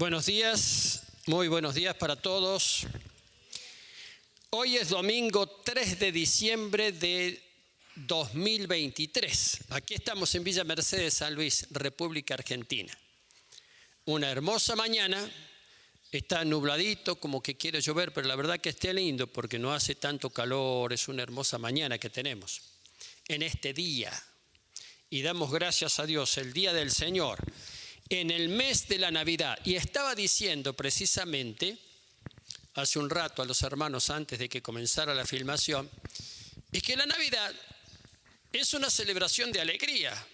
Buenos días, muy buenos días para todos. Hoy es domingo 3 de diciembre de 2023. Aquí estamos en Villa Mercedes, San Luis, República Argentina. Una hermosa mañana, está nubladito, como que quiere llover, pero la verdad que esté lindo porque no hace tanto calor, es una hermosa mañana que tenemos en este día. Y damos gracias a Dios, el día del Señor, en el mes de la Navidad. Y estaba diciendo precisamente hace un rato a los hermanos antes de que comenzara la filmación, es que la Navidad es una celebración de alegría.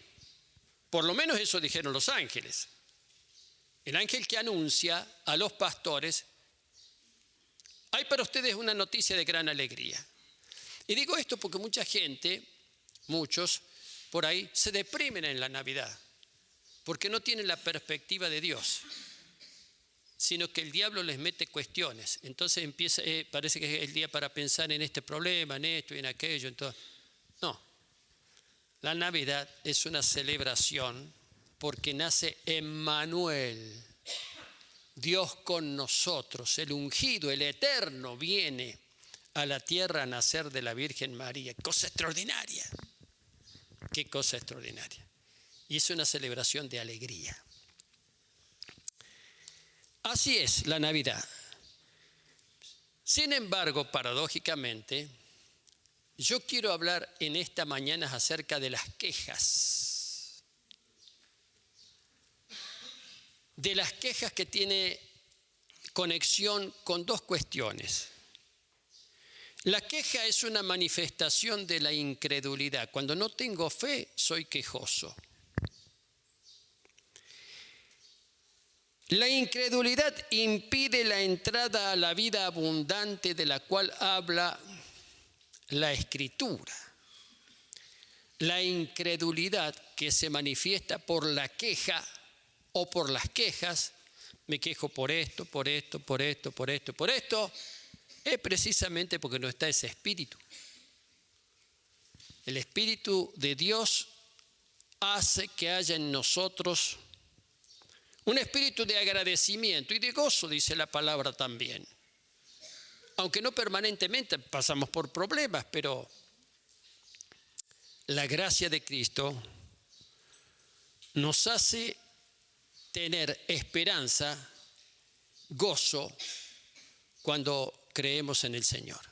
Por lo menos eso dijeron los ángeles. El ángel que anuncia a los pastores, hay para ustedes una noticia de gran alegría. Y digo esto porque mucha gente, muchos por ahí, se deprimen en la Navidad, porque no tienen la perspectiva de Dios, sino que el diablo les mete cuestiones. Entonces empieza, parece que es el día para pensar en este problema, en esto y en aquello. Entonces, no, la Navidad es una celebración porque nace Emmanuel, Dios con nosotros, el ungido, el eterno, viene a la tierra a nacer de la Virgen María. Cosa extraordinaria, qué cosa extraordinaria. Y es una celebración de alegría. Así es la Navidad. Sin embargo, paradójicamente, yo quiero hablar en esta mañana acerca de las quejas. De las quejas que tiene conexión con dos cuestiones. La queja es una manifestación de la incredulidad. Cuando no tengo fe, soy quejoso. La incredulidad impide la entrada a la vida abundante de la cual habla la Escritura. La incredulidad que se manifiesta por la queja o por las quejas, me quejo por esto, por esto, por esto, por esto, por esto, es precisamente porque no está ese espíritu. El Espíritu de Dios hace que haya en nosotros un espíritu de agradecimiento y de gozo, dice la palabra también. Aunque no permanentemente pasamos por problemas, pero la gracia de Cristo nos hace tener esperanza, gozo, cuando creemos en el Señor.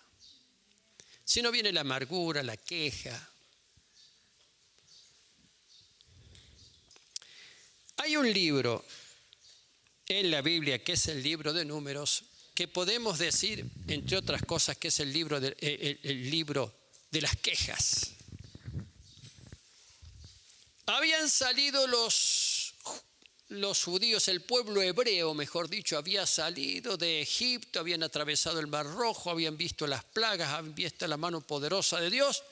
Si no viene la amargura, la queja. Hay un libro en la Biblia, que es el libro de Números, que podemos decir, entre otras cosas, que es el libro de las quejas. Habían salido los judíos, el pueblo hebreo, mejor dicho, había salido de Egipto, habían atravesado el Mar Rojo, habían visto las plagas, habían visto la mano poderosa de Dios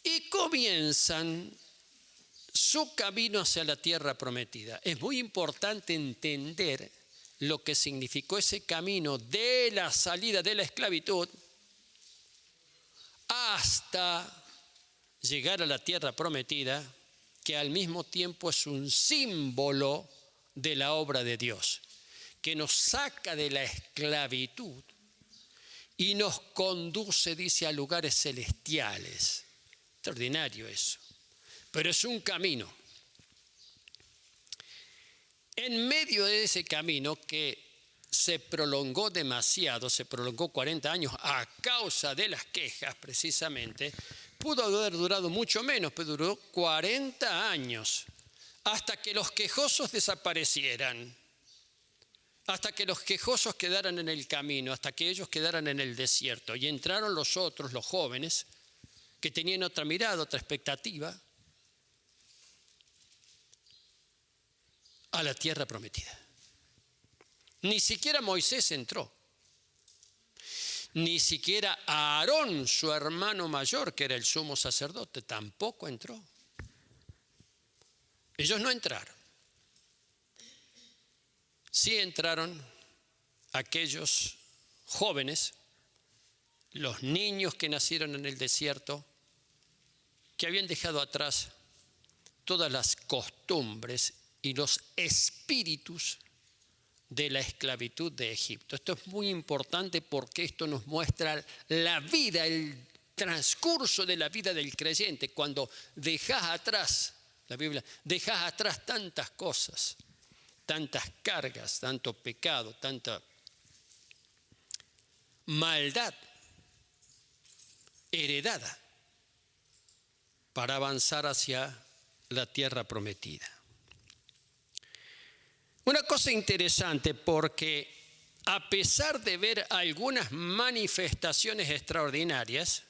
y comienzan su camino hacia la tierra prometida. Es muy importante entender lo que significó ese camino de la salida de la esclavitud hasta llegar a la tierra prometida, que al mismo tiempo es un símbolo de la obra de Dios, que nos saca de la esclavitud y nos conduce, dice, a lugares celestiales. Extraordinario eso. Pero es un camino. En medio de ese camino que se prolongó demasiado, se prolongó 40 años a causa de las quejas precisamente, pudo haber durado mucho menos, pero duró 40 años, hasta que los quejosos desaparecieran, hasta que los quejosos quedaran en el camino, hasta que ellos quedaran en el desierto. Y entraron los otros, los jóvenes, que tenían otra mirada, otra expectativa, a la tierra prometida. Ni siquiera Moisés entró. Ni siquiera Aarón, su hermano mayor, que era el sumo sacerdote, tampoco entró. Ellos no entraron. Sí entraron aquellos jóvenes, los niños que nacieron en el desierto, que habían dejado atrás todas las costumbres y los espíritus de la esclavitud de Egipto. Esto es muy importante porque esto nos muestra la vida, el transcurso de la vida del creyente. Cuando dejas atrás, la Biblia, dejas atrás tantas cosas, tantas cargas, tanto pecado, tanta maldad heredada para avanzar hacia la tierra prometida. Una cosa interesante, porque a pesar de ver algunas manifestaciones extraordinarias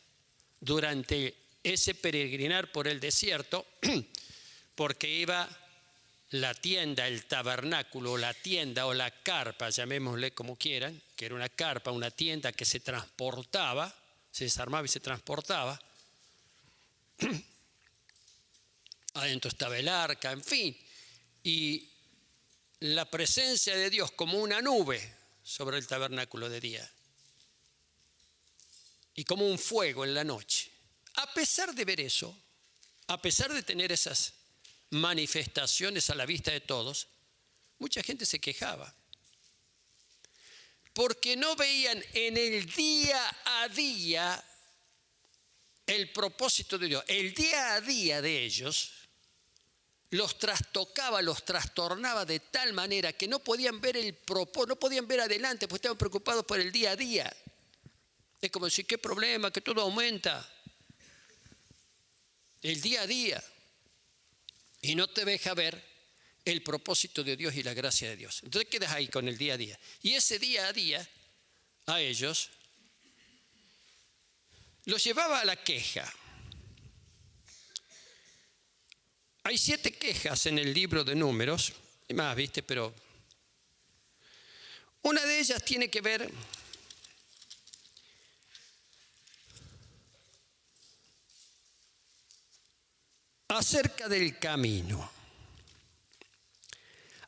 durante ese peregrinar por el desierto, porque iba la tienda, el tabernáculo, la tienda o la carpa, llamémosle como quieran, que era una carpa, una tienda que se transportaba, se desarmaba y se transportaba. Adentro estaba el arca, en fin, y la presencia de Dios como una nube sobre el tabernáculo de día y como un fuego en la noche. A pesar de ver eso, a pesar de tener esas manifestaciones a la vista de todos, mucha gente se quejaba porque no veían en el día a día el propósito de Dios. El día a día de ellos los trastocaba, los trastornaba de tal manera que no podían ver el propósito, no podían ver adelante, porque estaban preocupados por el día a día. Es como decir, ¿qué problema? Que todo aumenta. El día a día. Y no te deja ver el propósito de Dios y la gracia de Dios. Entonces quedas ahí con el día a día. Y ese día a día, a ellos, los llevaba a la queja. Hay 7 quejas en el libro de Números, y más, ¿viste? Pero una de ellas tiene que ver acerca del camino.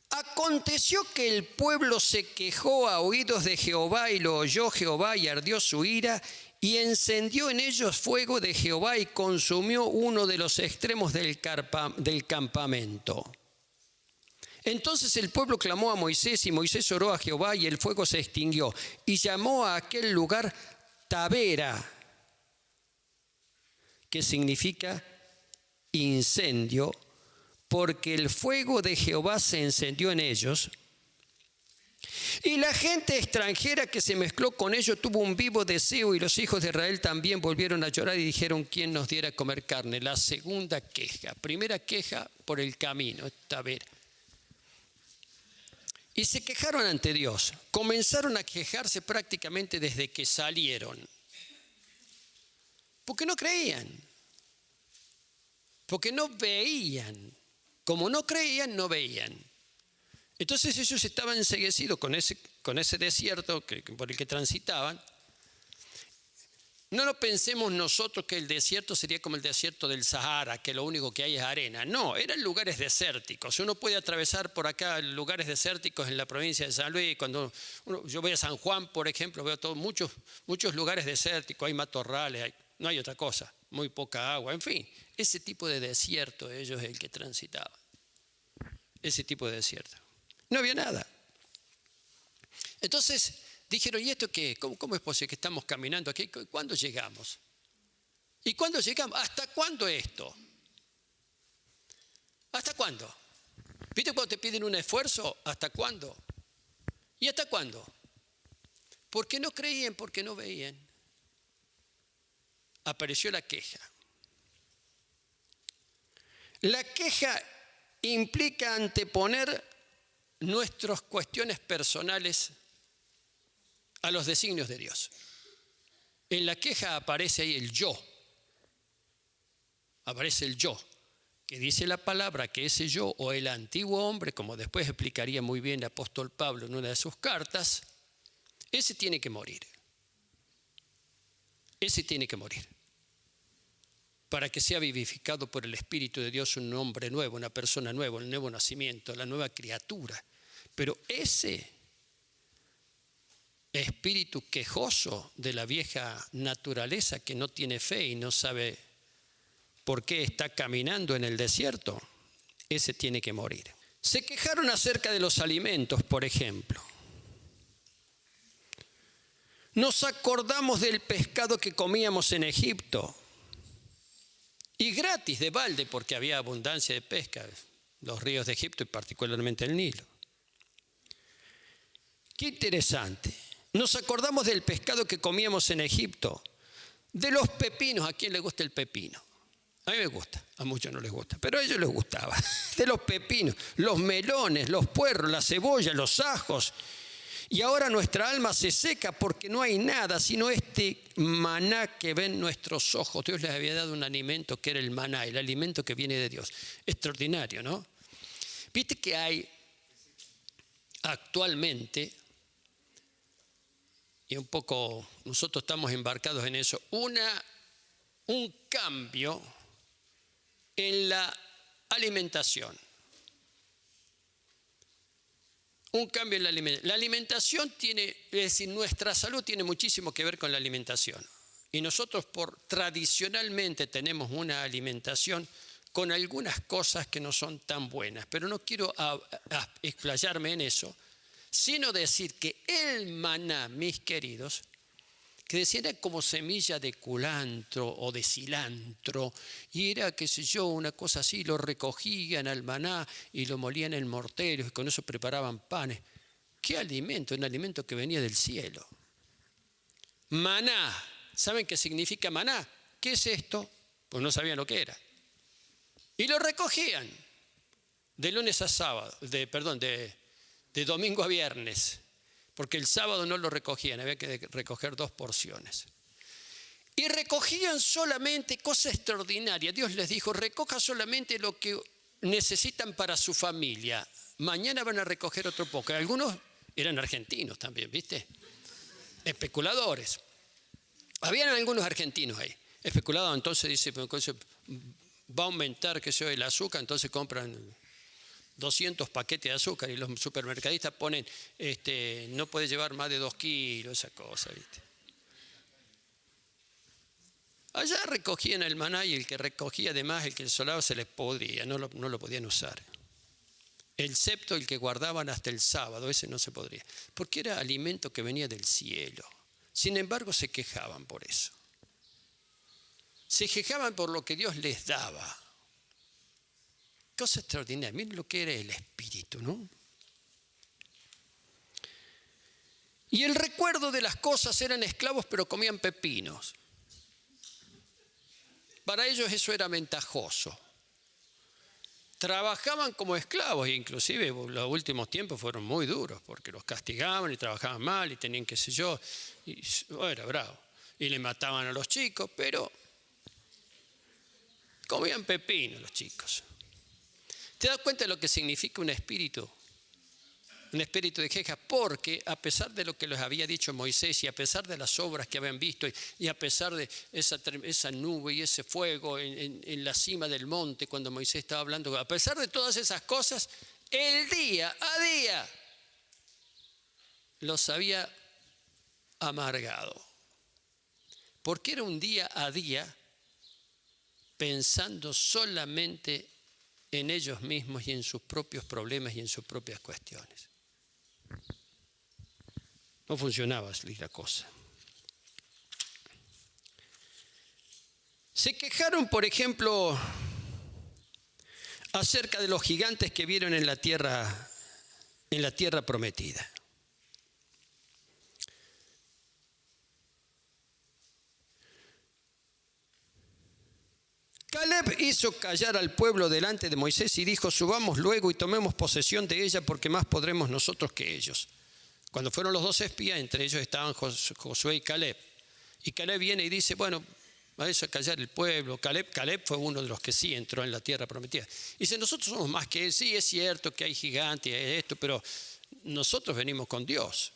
Aconteció que el pueblo se quejó a oídos de Jehová, y lo oyó Jehová, y ardió su ira, y encendió en ellos fuego de Jehová, y consumió uno de los extremos del campamento. Entonces el pueblo clamó a Moisés, y Moisés oró a Jehová, y el fuego se extinguió. Y llamó a aquel lugar Tabera, que significa incendio, porque el fuego de Jehová se encendió en ellos. Y la gente extranjera que se mezcló con ellos tuvo un vivo deseo, y los hijos de Israel también volvieron a llorar y dijeron: ¿quién nos diera a comer carne? La segunda queja. Primera queja por el camino, Tabera. Y se quejaron ante Dios. Comenzaron a quejarse prácticamente desde que salieron, porque no creían, porque no veían. Como no creían, no veían. Entonces ellos estaban enceguecidos con ese desierto por el que transitaban. No lo pensemos nosotros que el desierto sería como el desierto del Sahara, que lo único que hay es arena. No, eran lugares desérticos. Uno puede atravesar por acá lugares desérticos en la provincia de San Luis. Cuando yo voy a San Juan, por ejemplo, veo muchos lugares desérticos. Hay matorrales, no hay otra cosa, muy poca agua. En fin, ese tipo de desierto ellos es el que transitaban. Ese tipo de desierto. No había nada. Entonces dijeron: ¿y esto qué? ¿Cómo es posible que estamos caminando aquí? ¿Cuándo llegamos? ¿Y cuándo llegamos? ¿Hasta cuándo esto? ¿Hasta cuándo? ¿Viste cuando te piden un esfuerzo? ¿Hasta cuándo? ¿Y hasta cuándo? Porque no creían, porque no veían. Apareció la queja. La queja implica anteponer nuestras cuestiones personales a los designios de Dios. En la queja aparece ahí el yo. Aparece el yo, que dice la palabra que ese yo, o el antiguo hombre, como después explicaría muy bien el apóstol Pablo en una de sus cartas, ese tiene que morir. Ese tiene que morir, para que sea vivificado por el Espíritu de Dios un hombre nuevo, una persona nueva, el nuevo nacimiento, la nueva criatura. Pero ese espíritu quejoso de la vieja naturaleza, que no tiene fe y no sabe por qué está caminando en el desierto, ese tiene que morir. Se quejaron acerca de los alimentos, por ejemplo. Nos acordamos del pescado que comíamos en Egipto. Y gratis, de balde, porque había abundancia de pesca, los ríos de Egipto y particularmente el Nilo. Qué interesante. Nos acordamos del pescado que comíamos en Egipto, de los pepinos. ¿A quién le gusta el pepino? A mí me gusta, a muchos no les gusta, pero a ellos les gustaba. De los pepinos, los melones, los puerros, la cebolla, los ajos. Y ahora nuestra alma se seca porque no hay nada sino este maná que ven nuestros ojos. Dios les había dado un alimento que era el maná, el alimento que viene de Dios. Extraordinario, ¿no? Viste que hay actualmente, y un poco nosotros estamos embarcados en eso, un cambio en la alimentación. Un cambio en la alimentación. La alimentación tiene, es decir, nuestra salud tiene muchísimo que ver con la alimentación. Y nosotros tradicionalmente tenemos una alimentación con algunas cosas que no son tan buenas. Pero no quiero explayarme en eso, sino decir que el maná, mis queridos, que decían era como semilla de culantro o de cilantro, y era, qué sé yo, una cosa así, lo recogían al maná y lo molían en morteros y con eso preparaban panes. ¿Qué alimento? Un alimento que venía del cielo. Maná. ¿Saben qué significa maná? ¿Qué es esto? Pues no sabían lo que era. Y lo recogían de lunes a sábado, de domingo a viernes. Porque el sábado no lo recogían, había que recoger 2 porciones. Y recogían solamente cosas extraordinarias. Dios les dijo, recoja solamente lo que necesitan para su familia. Mañana van a recoger otro poco. Algunos eran argentinos también, ¿viste? Especuladores. Habían algunos argentinos ahí. Especulados, entonces dice, va a aumentar, qué sé yo, el azúcar, entonces compran 200 paquetes de azúcar y los supermercadistas ponen, no puede llevar más de 2 kilos, esa cosa, ¿viste? Allá recogían el maná y el que recogía además, el que solaba se les podría, no lo podían usar. El septo, el que guardaban hasta el sábado, ese no se podría, porque era alimento que venía del cielo. Sin embargo, se quejaban por eso. Se quejaban por lo que Dios les daba. Cosa extraordinaria. Miren lo que era el espíritu, ¿no? Y el recuerdo de las cosas, eran esclavos pero comían pepinos. Para ellos eso era ventajoso. Trabajaban como esclavos, e inclusive los últimos tiempos fueron muy duros porque los castigaban y trabajaban mal y tenían qué sé yo, y era bravo. Y le mataban a los chicos, pero comían pepino los chicos. ¿Te das cuenta de lo que significa un espíritu? Un espíritu de queja, porque a pesar de lo que les había dicho Moisés y a pesar de las obras que habían visto y a pesar de esa nube y ese fuego en la cima del monte cuando Moisés estaba hablando, a pesar de todas esas cosas, el día a día los había amargado. Porque era un día a día pensando solamente en ellos mismos y en sus propios problemas y en sus propias cuestiones. No funcionaba así la cosa. Se quejaron, por ejemplo, acerca de los gigantes que vieron en la tierra prometida. Caleb hizo callar al pueblo delante de Moisés y dijo, subamos luego y tomemos posesión de ella porque más podremos nosotros que ellos. Cuando fueron los 2 espías, entre ellos estaban Josué y Caleb. Y Caleb viene y dice, bueno, vamos a callar el pueblo. Caleb fue uno de los que sí entró en la tierra prometida. Dice, nosotros somos más que él. Sí, es cierto que hay gigantes, esto, pero nosotros venimos con Dios.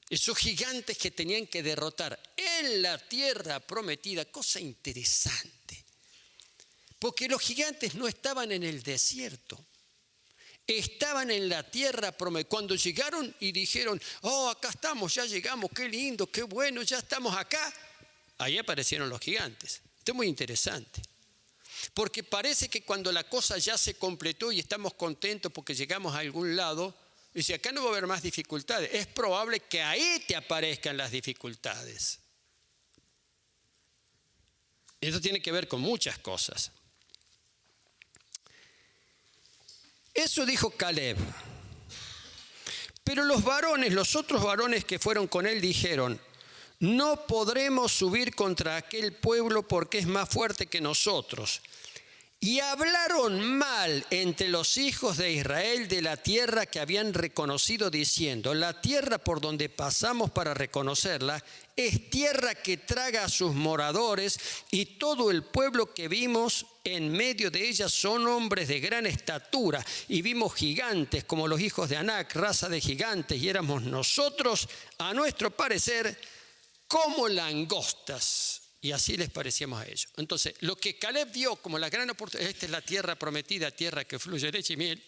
Esos gigantes que tenían que derrotar en la tierra prometida, cosa interesante. Porque los gigantes no estaban en el desierto. Estaban en la tierra prometida. Cuando llegaron y dijeron, oh, acá estamos, ya llegamos, qué lindo, qué bueno, ya estamos acá. Ahí aparecieron los gigantes. Esto es muy interesante. Porque parece que cuando la cosa ya se completó y estamos contentos porque llegamos a algún lado, dice, acá no va a haber más dificultades. Es probable que ahí te aparezcan las dificultades. Esto tiene que ver con muchas cosas. Eso dijo Caleb. Pero los otros varones que fueron con él dijeron, no podremos subir contra aquel pueblo porque es más fuerte que nosotros. Y hablaron mal entre los hijos de Israel de la tierra que habían reconocido, diciendo, la tierra por donde pasamos para reconocerla es tierra que traga a sus moradores, y todo el pueblo que vimos en medio de ella son hombres de gran estatura, y vimos gigantes como los hijos de Anac, raza de gigantes, y éramos nosotros, a nuestro parecer, como langostas. Y así les parecíamos a ellos. Entonces, lo que Caleb vio como la gran oportunidad, esta es la tierra prometida, tierra que fluye leche y miel.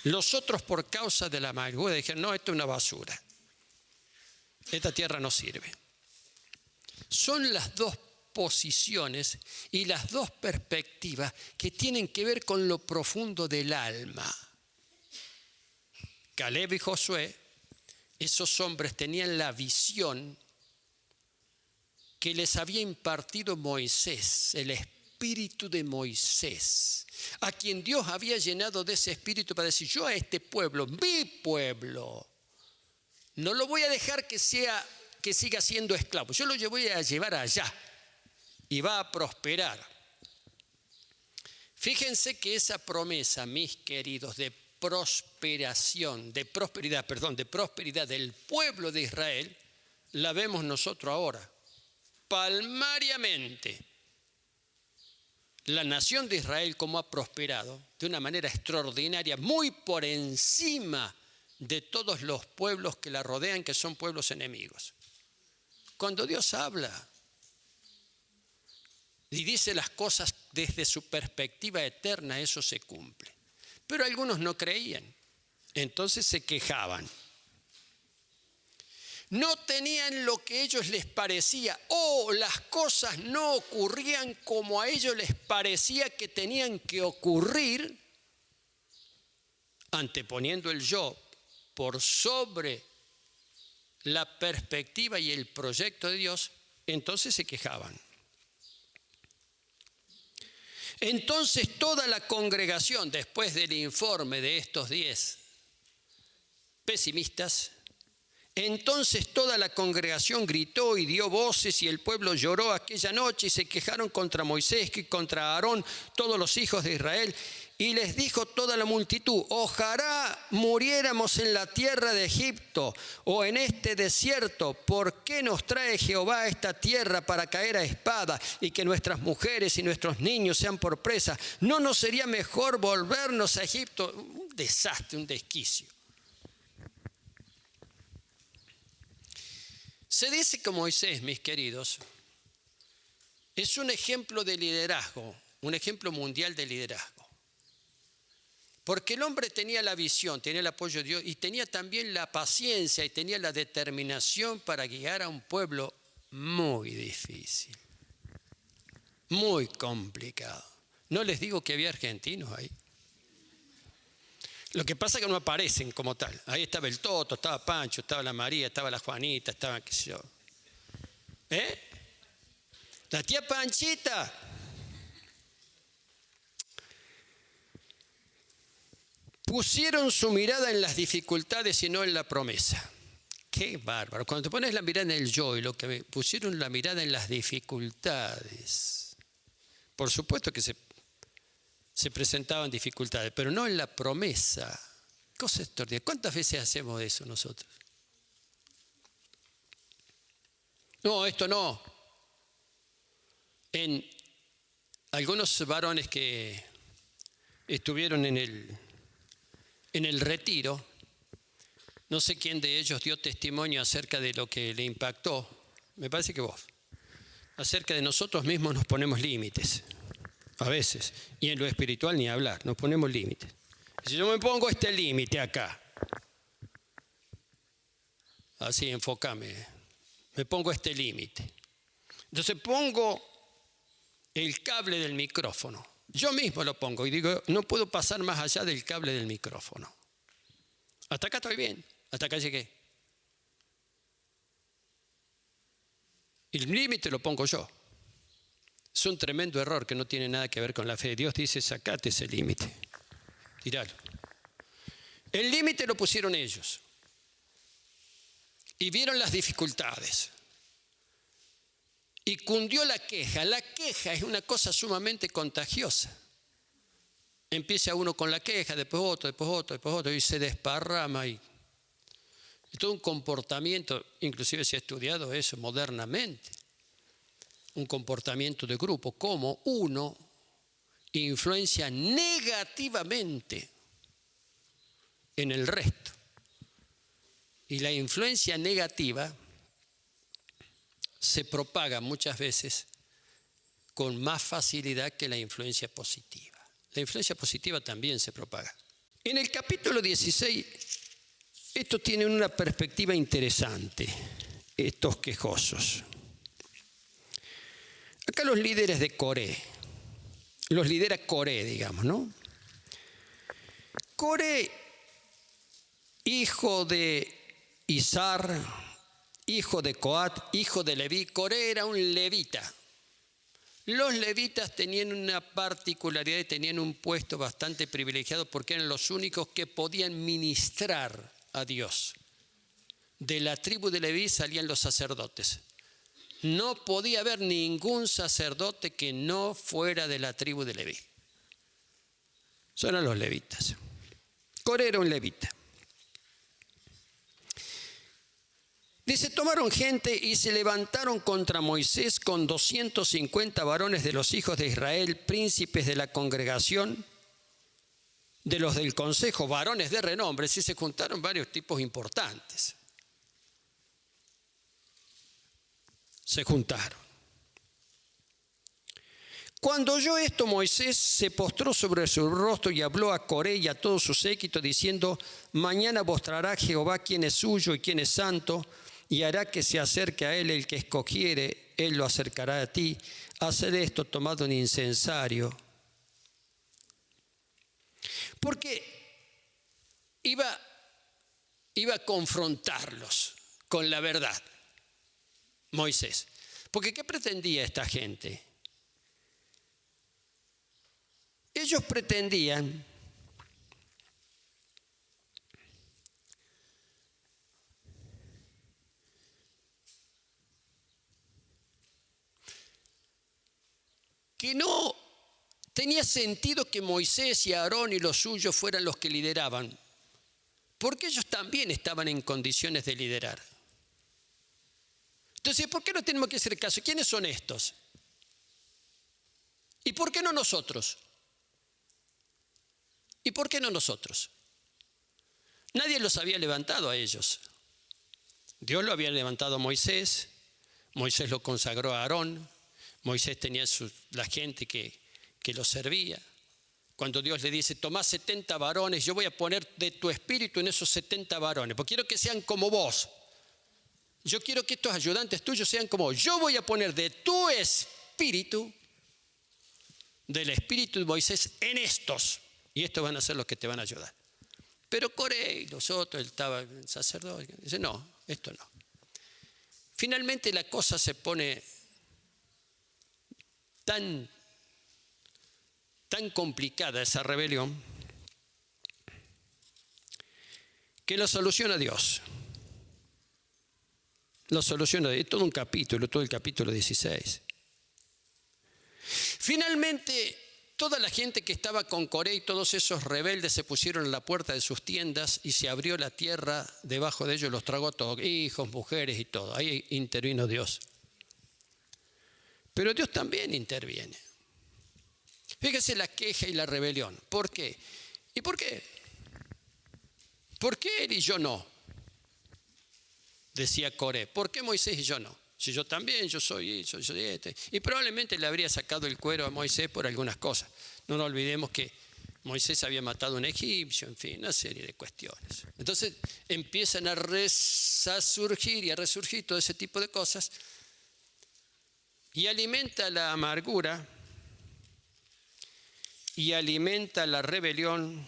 Los otros, por causa de la amargura, dijeron, no, esto es una basura. Esta tierra no sirve. Son las dos posiciones y las dos perspectivas que tienen que ver con lo profundo del alma. Caleb y Josué, esos hombres tenían la visión que les había impartido Moisés, el espíritu de Moisés, a quien Dios había llenado de ese espíritu para decir, yo a este pueblo, mi pueblo, no lo voy a dejar que siga siendo esclavo, yo lo voy a llevar allá y va a prosperar. Fíjense que esa promesa, mis queridos, de prosperidad del pueblo de Israel, la vemos nosotros ahora. Palmariamente, la nación de Israel como ha prosperado de una manera extraordinaria, muy por encima de todos los pueblos que la rodean, que son pueblos enemigos. Cuando Dios habla y dice las cosas desde su perspectiva eterna, eso se cumple. Pero algunos no creían, entonces se quejaban. No tenían lo que a ellos les parecía, o las cosas no ocurrían como a ellos les parecía que tenían que ocurrir, anteponiendo el yo por sobre la perspectiva y el proyecto de Dios, entonces se quejaban. Entonces toda la congregación, después del informe de estos 10 pesimistas, entonces toda la congregación gritó y dio voces, y el pueblo lloró aquella noche y se quejaron contra Moisés y contra Aarón, todos los hijos de Israel. Y les dijo toda la multitud, ojalá muriéramos en la tierra de Egipto o en este desierto. ¿Por qué nos trae Jehová a esta tierra para caer a espada y que nuestras mujeres y nuestros niños sean por presa? ¿No nos sería mejor volvernos a Egipto? Un desastre, un desquicio. Se dice que Moisés, mis queridos, es un ejemplo de liderazgo, un ejemplo mundial de liderazgo. Porque el hombre tenía la visión, tenía el apoyo de Dios y tenía también la paciencia y tenía la determinación para guiar a un pueblo muy difícil, muy complicado. No les digo que había argentinos ahí. Lo que pasa es que no aparecen como tal. Ahí estaba el Toto, estaba Pancho, estaba la María, estaba la Juanita, estaba qué sé yo. La tía Panchita. Pusieron su mirada en las dificultades y no en la promesa. Qué bárbaro. Cuando te pones la mirada en el yo y lo que pusieron la mirada en las dificultades. Por supuesto que se presentaban dificultades, pero no en la promesa. Cosa extraordinaria. ¿Cuántas veces hacemos eso nosotros? No, esto no. En algunos varones que estuvieron en el retiro, no sé quién de ellos dio testimonio acerca de lo que le impactó, me parece que vos, acerca de nosotros mismos nos ponemos límites. A veces, y en lo espiritual ni hablar, nos ponemos límites. Si yo me pongo este límite acá, así enfócame, me pongo este límite. Entonces pongo el cable del micrófono. Yo mismo lo pongo y digo, no puedo pasar más allá del cable del micrófono. Hasta acá estoy bien, hasta acá llegué. El límite lo pongo yo. Es un tremendo error que no tiene nada que ver con la fe. Dios dice, sacate ese límite, tiralo. El límite lo pusieron ellos y vieron las dificultades. Y cundió la queja. La queja es una cosa sumamente contagiosa. Empieza uno con la queja, después otro, después otro, después otro, y se desparrama. Y todo un comportamiento, inclusive se ha estudiado eso modernamente, un comportamiento de grupo, como uno influencia negativamente en el resto. Y la influencia negativa se propaga muchas veces con más facilidad que la influencia positiva. La influencia positiva también se propaga. En el capítulo 16, esto tiene una perspectiva interesante, estos quejosos. Acá los líderes de Coré, los lidera Coré, digamos, ¿no? Coré, hijo de Izar, hijo de Coat, hijo de Leví. Coré era un levita. Los levitas tenían una particularidad y tenían un puesto bastante privilegiado porque eran los únicos que podían ministrar a Dios. De la tribu de Leví salían los sacerdotes. No podía haber ningún sacerdote que no fuera de la tribu de Leví. Son eran los levitas. Coré era un levita. Dice, tomaron gente y se levantaron contra Moisés con 250 varones de los hijos de Israel, príncipes de la congregación, de los del consejo, varones de renombre. Sí, se juntaron varios tipos importantes. Se juntaron. Cuando oyó esto, Moisés se postró sobre su rostro y habló a Coré y a todo su séquito, diciendo, mañana mostrará Jehová quién es suyo y quién es santo, y hará que se acerque a él el que escogiere, él lo acercará a ti. Haced esto, tomad un incensario. Porque iba a confrontarlos con la verdad, Moisés. Porque ¿qué pretendía esta gente? Ellos pretendían que no tenía sentido que Moisés y Aarón y los suyos fueran los que lideraban, porque ellos también estaban en condiciones de liderar. Entonces, ¿por qué no tenemos que hacer caso? ¿Quiénes son estos? ¿Y por qué no nosotros? ¿Y por qué no nosotros? Nadie los había levantado a ellos. Dios lo había levantado a Moisés, Moisés lo consagró a Aarón, Moisés tenía la gente que lo servía. Cuando Dios le dice, tomá 70 varones, yo voy a poner de tu espíritu en esos 70 varones, porque quiero que sean como vos. Yo quiero que estos ayudantes tuyos sean como vos. Yo voy a poner de tu espíritu, del espíritu de Moisés, en estos. Y estos van a ser los que te van a ayudar. Pero Coré y los otros, él estaba el sacerdote, dice, no, esto no. Finalmente la cosa se pone tan complicada, esa rebelión, que lo soluciona Dios. Lo soluciona Dios. Todo un capítulo, todo el capítulo 16. Finalmente, toda la gente que estaba con Coré y todos esos rebeldes se pusieron en la puerta de sus tiendas y se abrió la tierra debajo de ellos, los tragó todos, hijos, mujeres y todo. Ahí intervino Dios. Pero Dios también interviene. Fíjese la queja y la rebelión. ¿Por qué? ¿Y por qué? ¿Por qué él y yo no? Decía Coré. ¿Por qué Moisés y yo no? Si yo también, yo soy este. Y probablemente le habría sacado el cuero a Moisés por algunas cosas. No nos olvidemos que Moisés había matado a un egipcio, en fin, una serie de cuestiones. Entonces empiezan a resurgir y a resurgir todo ese tipo de cosas y alimenta la amargura y alimenta la rebelión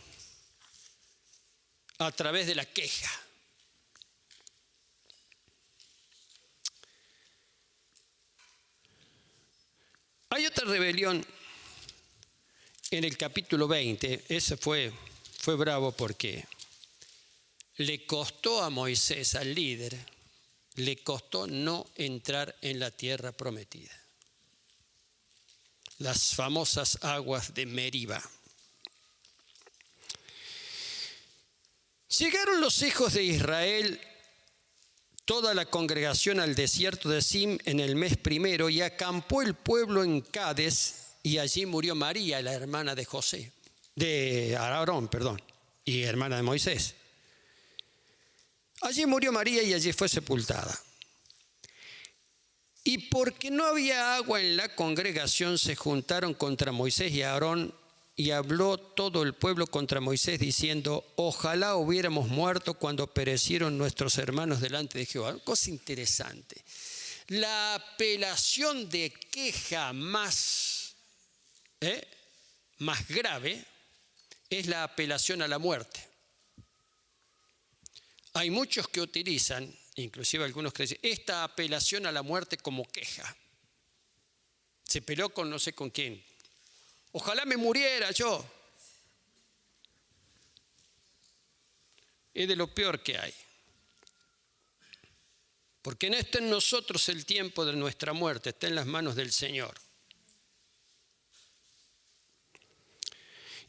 a través de la queja. Hay otra rebelión en el capítulo 20. Ese fue bravo porque le costó a Moisés, al líder, le costó no entrar en la tierra prometida. Las famosas aguas de Meriba. Llegaron los hijos de Israel, toda la congregación, al desierto de Sim en el mes primero, y acampó el pueblo en Cades, y allí murió María, la hermana de Aarón, y hermana de Moisés. Allí murió María y allí fue sepultada. Y porque no había agua en la congregación, se juntaron contra Moisés y Aarón, y habló todo el pueblo contra Moisés diciendo: ojalá hubiéramos muerto cuando perecieron nuestros hermanos delante de Jehová. Cosa interesante. La apelación de queja más grave es la apelación a la muerte. Hay muchos que utilizan, inclusive algunos que dicen, esta apelación a la muerte como queja. Se peleó con no sé con quién. Ojalá me muriera yo. Es de lo peor que hay. Porque no está en nosotros el tiempo de nuestra muerte, está en las manos del Señor.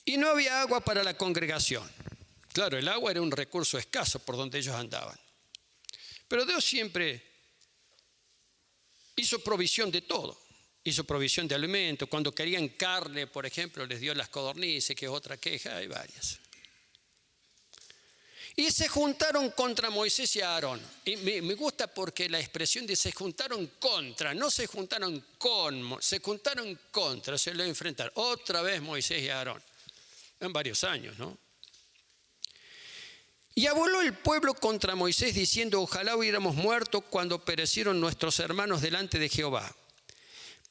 Y no había agua para la congregación. Claro, el agua era un recurso escaso por donde ellos andaban. Pero Dios siempre hizo provisión de todo. Hizo provisión de alimento. Cuando querían carne, por ejemplo, les dio las codornices, que es otra queja, hay varias. Y se juntaron contra Moisés y Aarón. Y me gusta porque la expresión de se juntaron contra, no se juntaron con, se juntaron contra, se lo enfrentaron. Otra vez Moisés y Aarón. En varios años, ¿no? Y habló el pueblo contra Moisés diciendo: ojalá hubiéramos muerto cuando perecieron nuestros hermanos delante de Jehová.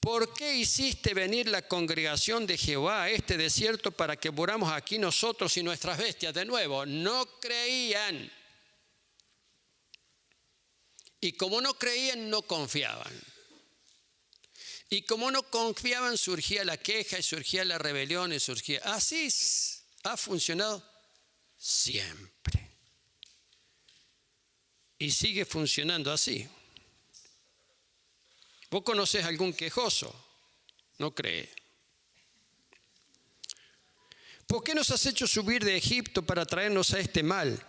¿Por qué hiciste venir la congregación de Jehová a este desierto para que moramos aquí nosotros y nuestras bestias? De nuevo, no creían. Y como no creían, no confiaban. Y como no confiaban, surgía la queja y surgía la rebelión y surgía. Así ha funcionado siempre. Y sigue funcionando así. ¿Vos conocés algún quejoso? No cree. ¿Por qué nos has hecho subir de Egipto para traernos a este mal?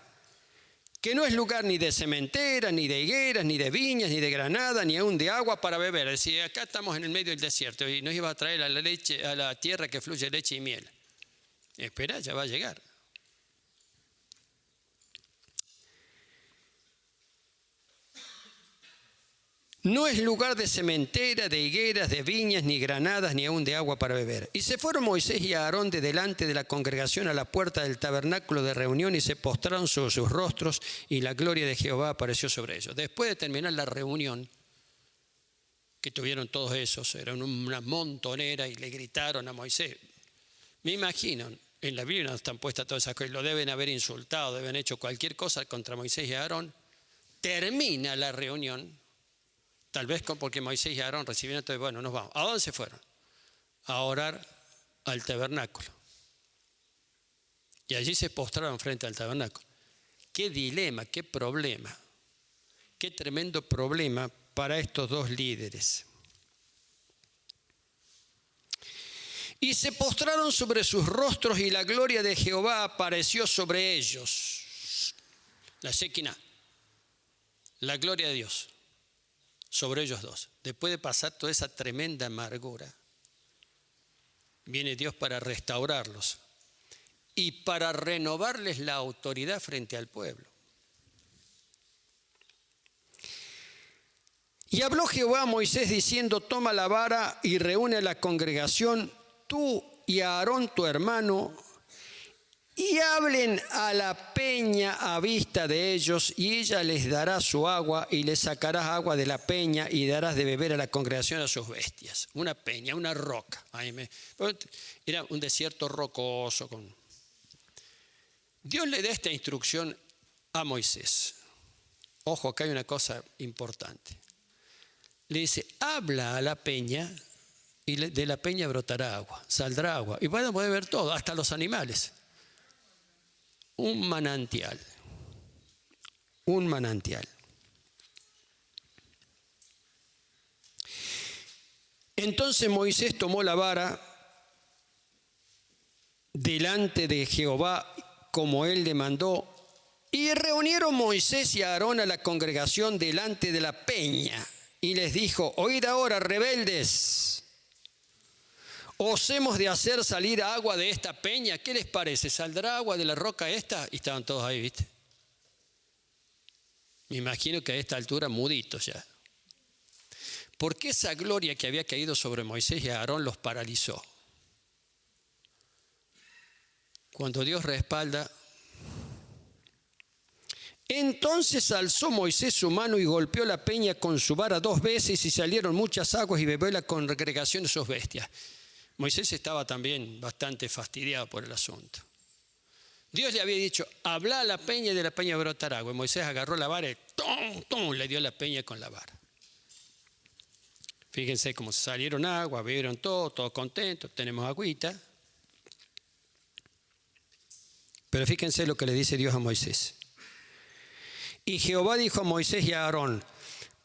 Que no es lugar ni de sementera, ni de higueras, ni de viñas, ni de granada, ni aún de agua para beber. Es decir, acá estamos en el medio del desierto y nos iba a traer a la tierra que fluye leche y miel. Espera, ya va a llegar. No es lugar de sementera, de higueras, de viñas, ni granadas, ni aún de agua para beber. Y se fueron Moisés y Aarón de delante de la congregación a la puerta del tabernáculo de reunión y se postraron sobre sus rostros y la gloria de Jehová apareció sobre ellos. Después de terminar la reunión que tuvieron todos esos, eran una montonera y le gritaron a Moisés. Me imagino, en la Biblia no están puestas todas esas cosas, lo deben haber insultado, deben haber hecho cualquier cosa contra Moisés y Aarón. Termina la reunión. Tal vez porque Moisés y Aarón recibieron todo, bueno, nos vamos. ¿A dónde se fueron? A orar al tabernáculo. Y allí se postraron frente al tabernáculo. Qué dilema, qué problema. Qué tremendo problema para estos dos líderes. Y se postraron sobre sus rostros y la gloria de Jehová apareció sobre ellos. La Shekinah, la gloria de Dios. Sobre ellos dos. Después de pasar toda esa tremenda amargura, viene Dios para restaurarlos y para renovarles la autoridad frente al pueblo. Y habló Jehová a Moisés diciendo: toma la vara y reúne a la congregación, tú y a Aarón tu hermano, y hablen a la peña a vista de ellos, y ella les dará su agua, y les sacarás agua de la peña, y darás de beber a la congregación a sus bestias. Una peña, una roca. Era un desierto rocoso. Dios le da esta instrucción a Moisés. Ojo, acá hay una cosa importante. Le dice, habla a la peña, y de la peña brotará agua, saldrá agua. Y van a poder ver todo, hasta los animales. Un manantial. Un manantial. Entonces Moisés tomó la vara delante de Jehová, como él le mandó, y reunieron Moisés y Aarón a la congregación delante de la peña, y les dijo, oíd ahora, rebeldes, ¿os hemos de hacer salir agua de esta peña? ¿Qué les parece? ¿Saldrá agua de la roca esta? Y estaban todos ahí, ¿viste? Me imagino que a esta altura muditos ya. Porque esa gloria que había caído sobre Moisés y Aarón los paralizó. Cuando Dios respalda, entonces alzó Moisés su mano y golpeó la peña con su vara 2 veces, y salieron muchas aguas, y bebió la congregación de sus bestias. Moisés estaba también bastante fastidiado por el asunto. Dios le había dicho, habla a la peña, y de la peña brotará agua. Y Moisés agarró la vara y ¡tum, tum!, le dio la peña con la vara. Fíjense cómo salieron agua, bebieron todos contentos, tenemos agüita. Pero fíjense lo que le dice Dios a Moisés. Y Jehová dijo a Moisés y a Aarón,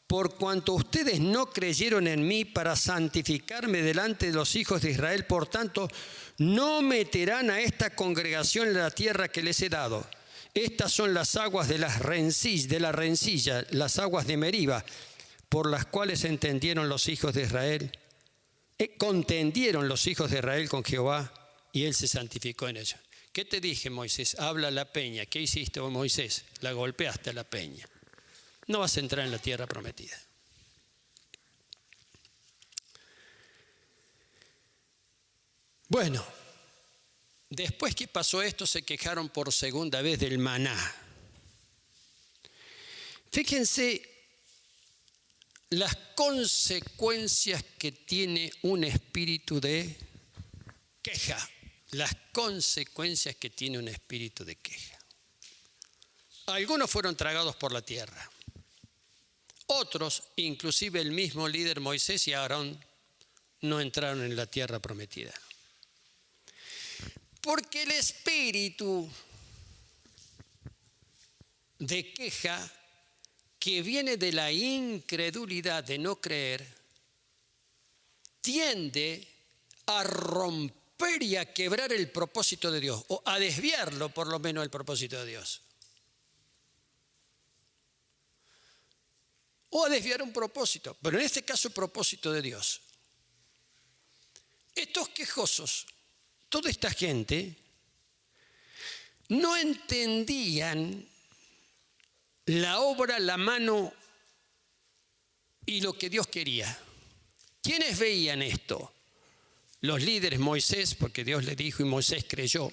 por cuanto ustedes no creyeron en mí para santificarme delante de los hijos de Israel, por tanto, no meterán a esta congregación en la tierra que les he dado. Estas son las aguas de la rencilla, las aguas de Meriba, por las cuales contendieron los hijos de Israel con Jehová, y él se santificó en ellos. ¿Qué te dije, Moisés? Habla a la peña. ¿Qué hiciste, Moisés? La golpeaste a la peña. No vas a entrar en la tierra prometida. Bueno, después que pasó esto, se quejaron por segunda vez del maná. Fíjense las consecuencias que tiene un espíritu de queja. Las consecuencias que tiene un espíritu de queja. Algunos fueron tragados por la tierra. Otros, inclusive el mismo líder Moisés y Aarón, no entraron en la tierra prometida. Porque el espíritu de queja, que viene de la incredulidad de no creer, tiende a romper y a quebrar el propósito de Dios, o a desviarlo por lo menos el propósito de Dios. O a desviar un propósito, pero en este caso el propósito de Dios. Estos quejosos, toda esta gente, no entendían la obra, la mano y lo que Dios quería. ¿Quiénes veían esto? Los líderes, Moisés, porque Dios le dijo y Moisés creyó.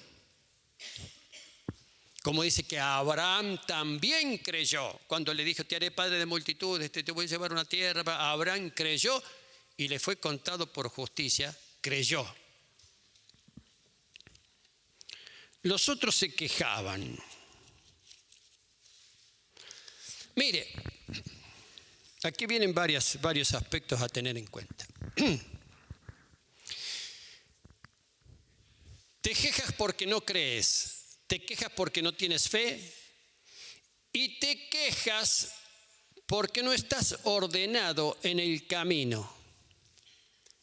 Como dice que Abraham también creyó. Cuando le dijo, te haré padre de multitudes, te voy a llevar a una tierra. Abraham creyó y le fue contado por justicia, creyó. Los otros se quejaban. Mire, aquí vienen varios aspectos a tener en cuenta. Te quejas porque no crees. Te quejas porque no tienes fe y te quejas porque no estás ordenado en el camino.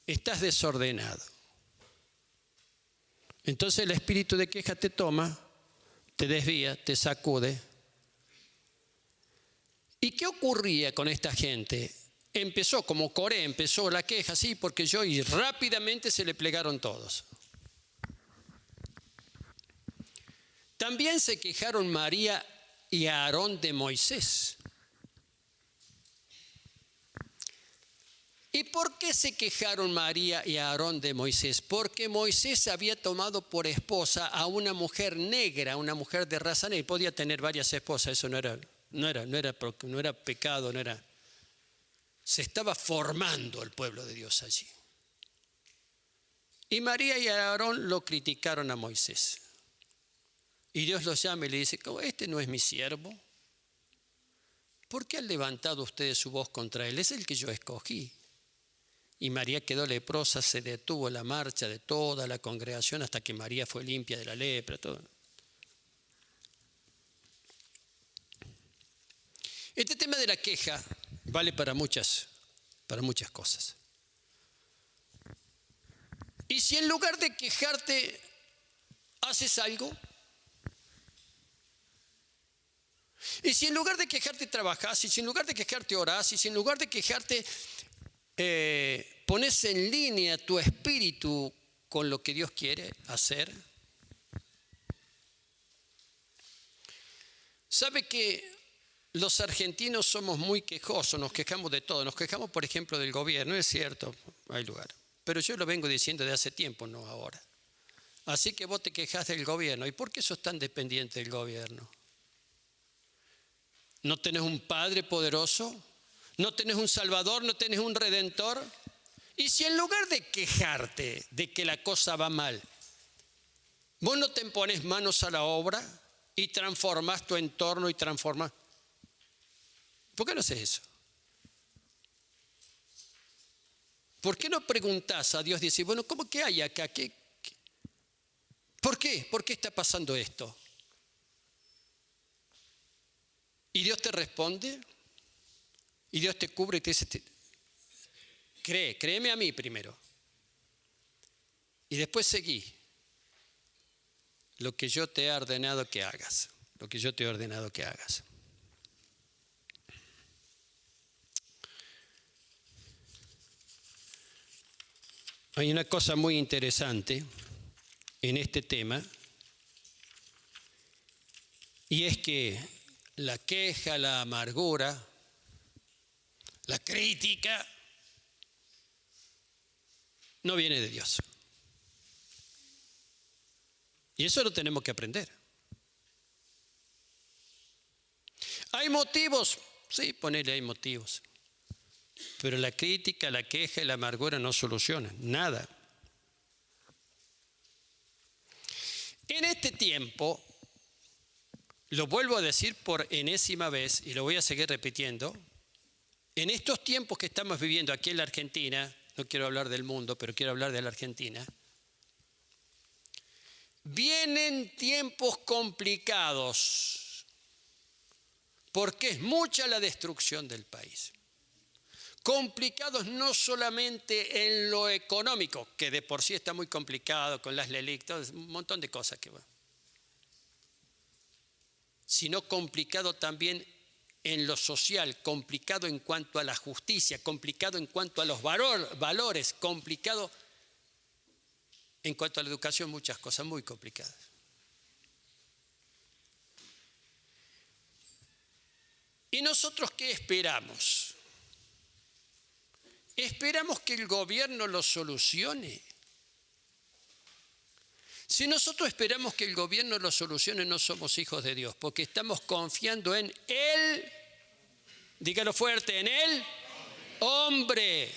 Estás desordenado. Entonces el espíritu de queja te toma, te desvía, te sacude. ¿Y qué ocurría con esta gente? Empezó como Coré, empezó la queja, sí, porque yo, y rápidamente se le plegaron todos. También se quejaron María y Aarón de Moisés. ¿Y por qué se quejaron María y Aarón de Moisés? Porque Moisés había tomado por esposa a una mujer negra, una mujer de raza negra. Podía tener varias esposas, eso no era pecado, no era. Se estaba formando el pueblo de Dios allí. Y María y Aarón lo criticaron a Moisés. Y Dios los llama y le dice, este no es mi siervo. ¿Por qué han levantado ustedes su voz contra él? Es el que yo escogí. Y María quedó leprosa, se detuvo la marcha de toda la congregación hasta que María fue limpia de la lepra. Todo. Este tema de la queja vale para muchas cosas. Y si en lugar de quejarte haces algo, y si en lugar de quejarte trabajás, y si en lugar de quejarte orás, y si en lugar de quejarte pones en línea tu espíritu con lo que Dios quiere hacer. ¿Sabe que los argentinos somos muy quejosos? Nos quejamos de todo. Nos quejamos, por ejemplo, del gobierno. Es cierto, hay lugar. Pero yo lo vengo diciendo de hace tiempo, no ahora. Así que vos te quejás del gobierno. ¿Y por qué sos tan dependiente del gobierno? ¿No tenés un Padre poderoso? ¿No tenés un Salvador? ¿No tenés un Redentor? Y si en lugar de quejarte de que la cosa va mal, vos no te pones manos a la obra y transformás tu entorno y transformás. ¿Por qué no haces eso? ¿Por qué no preguntás a Dios? Dices, bueno, ¿cómo que hay acá? ¿Por qué? ¿Por qué está pasando esto? Y Dios te responde. Y Dios te cubre y te dice, créeme a mí primero. Y después seguí lo que yo te he ordenado que hagas. Lo que yo te he ordenado que hagas. Hay una cosa muy interesante en este tema. Y es que la queja, la amargura, la crítica no viene de Dios. Y eso lo tenemos que aprender. ¿Hay motivos? Sí, ponele, hay motivos. Pero la crítica, la queja y la amargura no solucionan nada. En este tiempo, lo vuelvo a decir por enésima vez y lo voy a seguir repitiendo, en estos tiempos que estamos viviendo aquí en la Argentina, no quiero hablar del mundo, pero quiero hablar de la Argentina, vienen tiempos complicados porque es mucha la destrucción del país. Complicados no solamente en lo económico, que de por sí está muy complicado con las LELIC, un montón de cosas que van, sino complicado también en lo social, complicado en cuanto a la justicia, complicado en cuanto a los valores, complicado en cuanto a la educación, muchas cosas muy complicadas. ¿Y nosotros qué esperamos? ¿Esperamos que el gobierno lo solucione? Si nosotros esperamos que el gobierno lo solucione, no somos hijos de Dios, porque estamos confiando en Él, dígalo fuerte, en Él, hombre.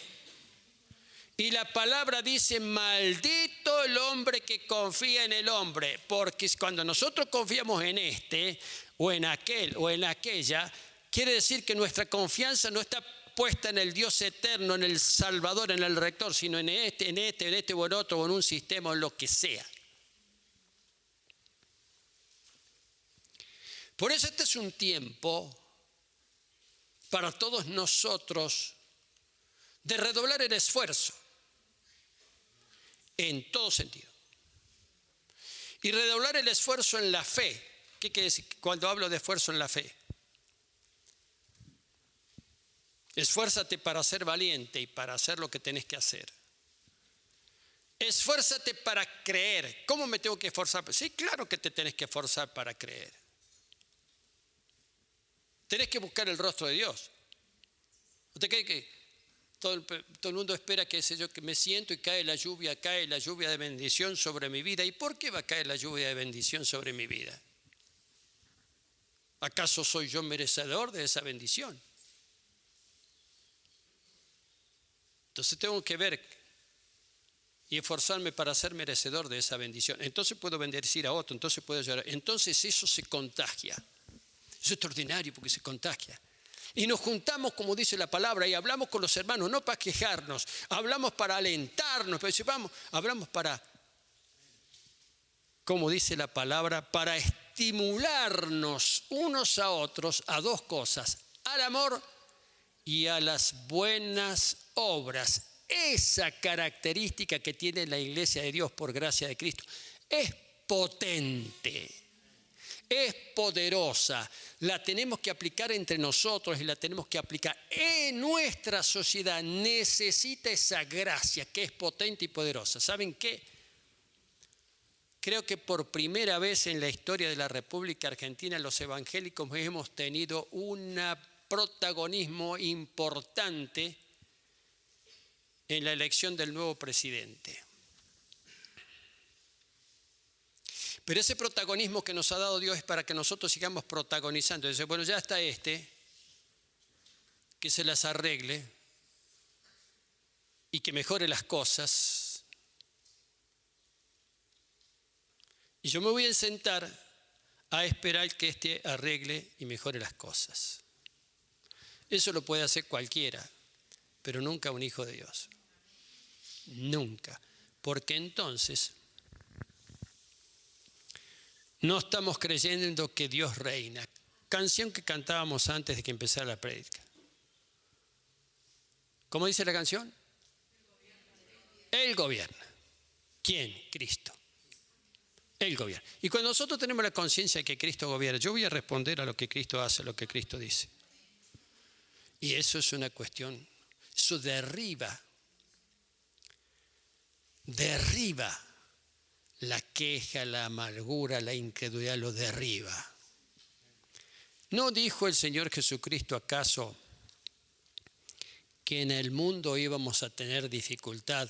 Y la palabra dice, maldito el hombre que confía en el hombre, porque cuando nosotros confiamos en este, o en aquel, o en aquella, quiere decir que nuestra confianza no está puesta en el Dios eterno, en el Salvador, en el Rector, sino en este o en otro, o en un sistema, o en lo que sea. Por eso este es un tiempo para todos nosotros de redoblar el esfuerzo en todo sentido. Y redoblar el esfuerzo en la fe. ¿Qué quiere decir cuando hablo de esfuerzo en la fe? Esfuérzate para ser valiente y para hacer lo que tenés que hacer. Esfuérzate para creer. ¿Cómo me tengo que esforzar? Sí, claro que te tenés que esforzar para creer. Tenés que buscar el rostro de Dios. ¿Usted cree que todo el mundo espera que me siento y cae la lluvia de bendición sobre mi vida. ¿Y por qué va a caer la lluvia de bendición sobre mi vida? ¿Acaso soy yo merecedor de esa bendición? Entonces tengo que ver y esforzarme para ser merecedor de esa bendición. Entonces puedo bendecir a otro, entonces puedo llorar. Entonces eso se contagia. Eso es extraordinario porque se contagia. Y nos juntamos, como dice la palabra, y hablamos con los hermanos, no para quejarnos, hablamos para alentarnos, hablamos para, como dice la palabra, para estimularnos unos a otros a dos cosas, al amor y a las buenas obras. Esa característica que tiene la Iglesia de Dios por gracia de Cristo es potente, es poderosa. La tenemos que aplicar entre nosotros y la tenemos que aplicar en nuestra sociedad. Necesita esa gracia que es potente y poderosa. ¿Saben qué? Creo que por primera vez en la historia de la República Argentina los evangélicos hemos tenido un protagonismo importante en la elección del nuevo presidente. Pero ese protagonismo que nos ha dado Dios es para que nosotros sigamos protagonizando. Dice, bueno, ya está que se las arregle y que mejore las cosas. Y yo me voy a sentar a esperar que arregle y mejore las cosas. Eso lo puede hacer cualquiera, pero nunca un hijo de Dios. Nunca. Porque entonces no estamos creyendo que Dios reina. Canción que cantábamos antes de que empezara la prédica. ¿Cómo dice la canción? Él gobierna. ¿Quién? Cristo. Él gobierna. Y cuando nosotros tenemos la conciencia de que Cristo gobierna, yo voy a responder a lo que Cristo hace, a lo que Cristo dice. Y eso es una cuestión, eso derriba la queja, la amargura, la incredulidad, lo derriba. ¿No dijo el Señor Jesucristo acaso que en el mundo íbamos a tener dificultad,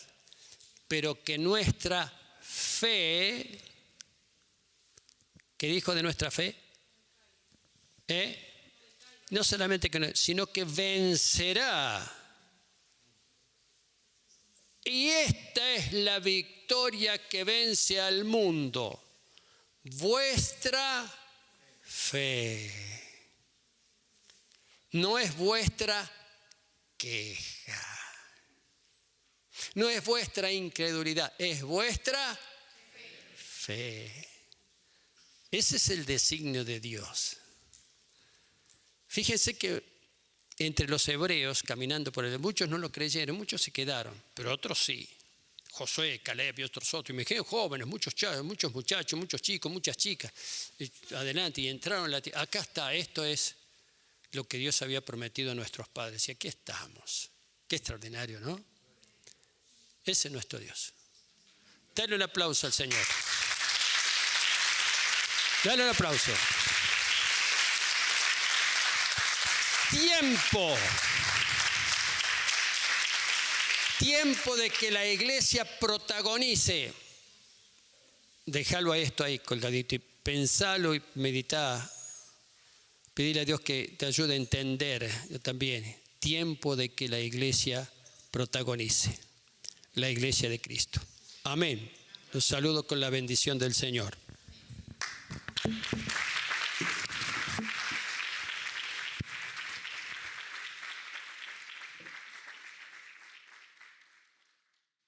pero que nuestra fe, ¿qué dijo de nuestra fe? No solamente que no, sino que vencerá. Y esta es la victoria que vence al mundo, vuestra fe. No es vuestra queja, no es vuestra incredulidad, es vuestra fe. Ese es el designio de Dios. Fíjense que entre los hebreos, caminando por el, muchos no lo creyeron, muchos se quedaron, pero otros sí. Josué, Caleb y otros. Y me dijeron jóvenes, muchos muchachos, muchos chicos, muchas chicas. Y adelante, y entraron en la tierra. Acá está, esto es lo que Dios había prometido a nuestros padres. Y aquí estamos. Qué extraordinario, ¿no? Ese es nuestro Dios. Dale un aplauso al Señor. Dale un aplauso. Tiempo de que la iglesia protagonice. Déjalo a esto ahí colgadito y pensalo y meditá. Pedirle a Dios que te ayude a entender yo también. Tiempo de que la iglesia protagonice. La iglesia de Cristo. Amén. Los saludo con la bendición del Señor.